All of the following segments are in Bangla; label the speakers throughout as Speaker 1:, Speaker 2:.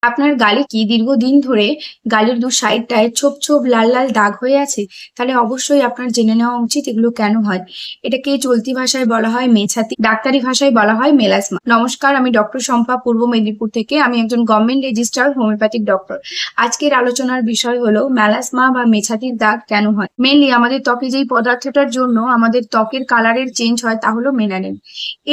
Speaker 1: আপনার গালে কি দীর্ঘদিন ধরে গালের সাইডটায় ছোপ ছোপ লাল লাল দাগ হয়ে আছে? তাহলে অবশ্যই আপনার জেনে নেওয়া উচিত এগুলো কেন হয়। এটাকে চলতি ভাষায় বলা হয় মেছাতি, ডাক্তারি ভাষায় বলা হয় মেলাসমা। নমস্কার, আমি ডক্টর শম্পা, পূর্ব মেদিনীপুর থেকে। আমি একজন গভর্নমেন্ট রেজিস্টার্ড হোমিওপ্যাথিক ডক্টর। আজকের আলোচনার বিষয় হলো মেলাসমা বা মেছাতির দাগ কেন হয়। মেনলি আমাদের ত্বকে যেই পদার্থটার জন্য আমাদের ত্বকের কালারের চেঞ্জ হয় তা হলো মেলানিন।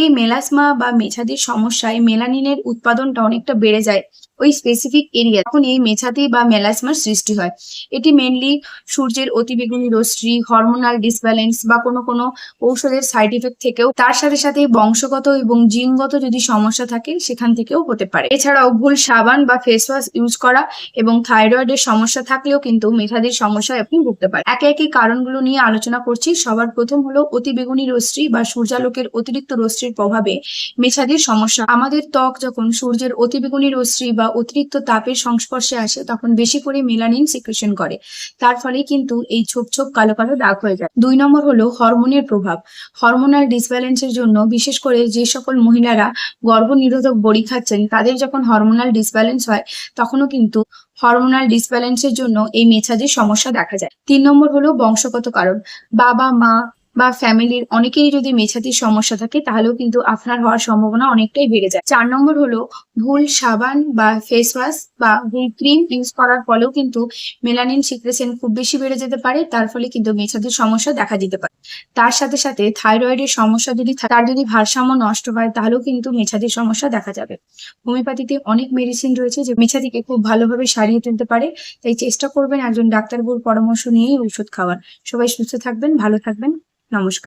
Speaker 1: এই মেলাসমা বা মেছাতির সমস্যায় মেলানিনের উৎপাদনটা অনেকটা বেড়ে যায় ওই স্পেসিফিক এরিয়া, তখন এই মেছাতি বা মেলাসমার সৃষ্টি হয়। এটি মেনলি সূর্যের অতিবেগুনি রশ্মি, হরমোনাল ডিসব্যালেন্স বা কোনো কোনো ঔষধের সাইড ইফেক্ট থেকেও, তার সাথে সাথে বংশগত এবং জিনগত যদি সমস্যা থাকে সেখান থেকেও হতে পারে। এছাড়াও ভুল সাবান বা ফেস ওয়াশ ইউজ করা এবং থাইরয়েডের সমস্যা থাকলেও কিন্তু মেছাতির সমস্যায় আপনি ভুগতে পারেন। একে একে কারণগুলো নিয়ে আলোচনা করছি। সবার প্রথম হলো অতিবেগুনি রশ্মি বা সূর্যালোকের অতিরিক্ত রশ্মির প্রভাবে মেছাতির সমস্যা। আমাদের ত্বক যখন সূর্যের অতিবেগুনি রশ্মি বা অতিরিক্ত তাপের সংস্পর্শে আসে তখন বেশি করে মেলানিন সিক্রেশন করে, তার ফলে কিন্তু এই ছোপ ছোপ কালো কালো দাগ হয়ে যায়। 2 নম্বর হলো হরমোনের প্রভাব। হরমোনাল ডিসব্যালেন্সের জন্য বিশেষ করে যে সকল মহিলারা গর্ভনিরোধক বড়ি খাচ্ছেন তাদের যখন হরমোনাল ডিসব্যালেন্স হয় তখনও কিন্তু হরমোনাল ডিসব্যালেন্সের জন্য এই মেছাতির সমস্যা দেখা যায়। 3 নম্বর হলো বংশগত কারণ। বাবা মা বা ফ্যামিলির অনেকেরই যদি মেছাতির সমস্যা থাকে তাহলেও কিন্তু আপনার হওয়ার সম্ভাবনা অনেকটাই বেড়ে যায়। 4 নম্বর হলো ভুল সাবান বা ফেস ওয়াশ বা ভুল ক্রিম ইউজ করার ফলেও কিন্তু মেলানিন সিক্রেশন খুব বেশি বেড়ে যেতে পারে, তার ফলে কিন্তু মেছাতির সমস্যা দেখা দিতে পারে। তার সাথে সাথে থাইরয়েডের সমস্যা যদি তার যদি ভারসাম্য নষ্ট হয় তাহলেও কিন্তু মেছাতির সমস্যা দেখা যাবে। হোমিওপ্যাথিতে অনেক মেডিসিন রয়েছে যে মেছাতিকে খুব ভালোভাবে সারিয়ে তুলতে পারে, তাই চেষ্টা করবেন একজন ডাক্তারবাবুর পরামর্শ নিয়েই ঔষধ খাওয়ার। সবাই সুস্থ থাকবেন, ভালো থাকবেন। নমস্কার।